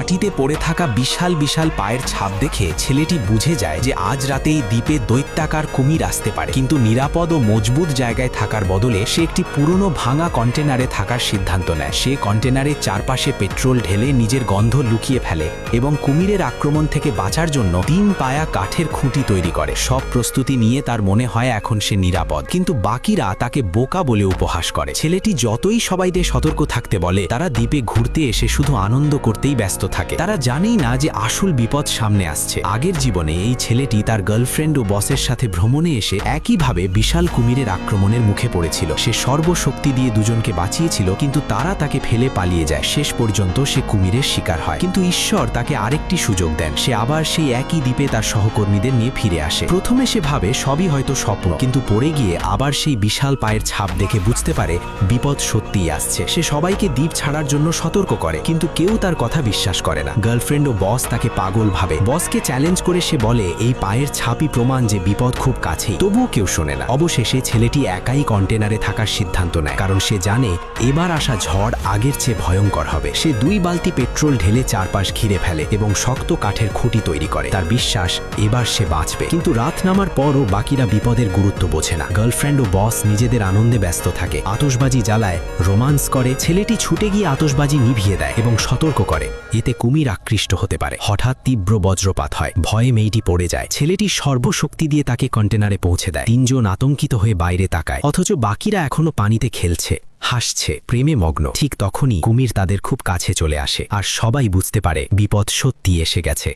মাটিতে পড়ে থাকা বিশাল বিশাল পায়ের ছাপ দেখে ছেলেটি বুঝে যায় যে আজ রাতেই দ্বীপে দৈত্যাকার কুমির আসতে পারে। কিন্তু নিরাপদ ও মজবুত জায়গায় থাকার বদলে সে একটি পুরনো ভাঙা কন্টেনারে থাকার সিদ্ধান্ত নেয়। সে কন্টেনারের চারপাশে পেট্রোল ঢেলে নিজের গন্ধ লুকিয়ে ফেলে এবং কুমিরের আক্রমণ থেকে বাঁচার জন্য 3 পায়া কাঠের খুঁটি তৈরি করে। সব প্রস্তুতি নিয়ে তার মনে হয় এখন সে নিরাপদ, কিন্তু বাকিরা তাকে বোকা বলে উপহাস করে। ছেলেটি যতই সবাইকে সতর্ক থাকতে বলে, তারা দ্বীপে ঘুরতে এসে শুধু আনন্দ করতেই ব্যস্ত থাকে। তারা জানেই না যে আসল বিপদ সামনে আসছে। আগের জীবনে এই ছেলেটি তার গার্লফ্রেন্ড ও বসের সাথে ভ্রমণে এসে একইভাবে বিশাল কুমিরের আক্রমণের মুখে পড়েছিল। সে সর্বশক্তি দিয়ে দুজনকে বাঁচিয়েছিল, কিন্তু তারা তাকে ফেলে পালিয়ে যায়। শেষ পর্যন্ত সে কুমিরের শিকার হয়, কিন্তু ঈশ্বর তাকে আরেকটি সুযোগ দেন। সে আবার সেই একই দ্বীপে তার সহকর্মীদের নিয়ে ফিরে আসে। প্রথমে সে ভাবে সবই হয়তো স্বপ্ন, কিন্তু পরে গিয়ে আবার সেই বিশাল পায়ের ছাপ দেখে বুঝতে পারে বিপদ সত্যিই আসছে। সে সবাইকে দ্বীপ ছাড়ার জন্য সতর্ক করে, কিন্তু কেউ তার কথা বিশ্বাস করে না। গার্লফ্রেন্ড ও বস তাকে পাগল ভাবে। বসকে চ্যালেঞ্জ করে সে বলে এই পায়ের ছাপই প্রমাণ যে বিপদ খুব কাছেই, তবুও কেউ শোনে না। অবশেষে ছেলেটি একাই কন্টেনারে থাকার সিদ্ধান্ত নেয়, কারণ সে জানে এবার আসা ঝড় আগের চেয়ে ভয়ঙ্কর হবে। সে 2 বালতি পেট্রোল ঢেলে চারপাশ ঘিরে ফেলে এবং শক্ত কাঠের খুঁটি তৈরি করে। তার বিশ্বাস এবার সে বাঁচবে। কিন্তু রাত নামার পরও বাকিরা বিপদের গুরুত্ব বোঝে না। গার্লফ্রেন্ড ও বস নিজেদের আনন্দে ব্যস্ত থাকে, আতশবাজি জ্বালায়, রোমান্স করে। ছেলেটি ছুটে গিয়ে আতশবাজি নিভিয়ে দেয় এবং সতর্ক করে এতে কুমির আকৃষ্ট হতে পারে। হঠাৎ তীব্র বজ্রপাত হয়, ভয়ে মেয়েটি পড়ে যায়। ছেলেটি সর্বশক্তি দিয়ে তাকে কন্টেনারে পৌঁছে দেয়। 3 জন আতঙ্কিত হয়ে বাইরে তাকায়, অথচ বাকিরা এখনো পানিতে খেলছে, হাসছে, প্রেমে মগ্ন। ঠিক তখনই কুমির তাদের খুব কাছে চলে আসে, আর সবাই বুঝতে পারে বিপদ সত্যি এসে গেছে।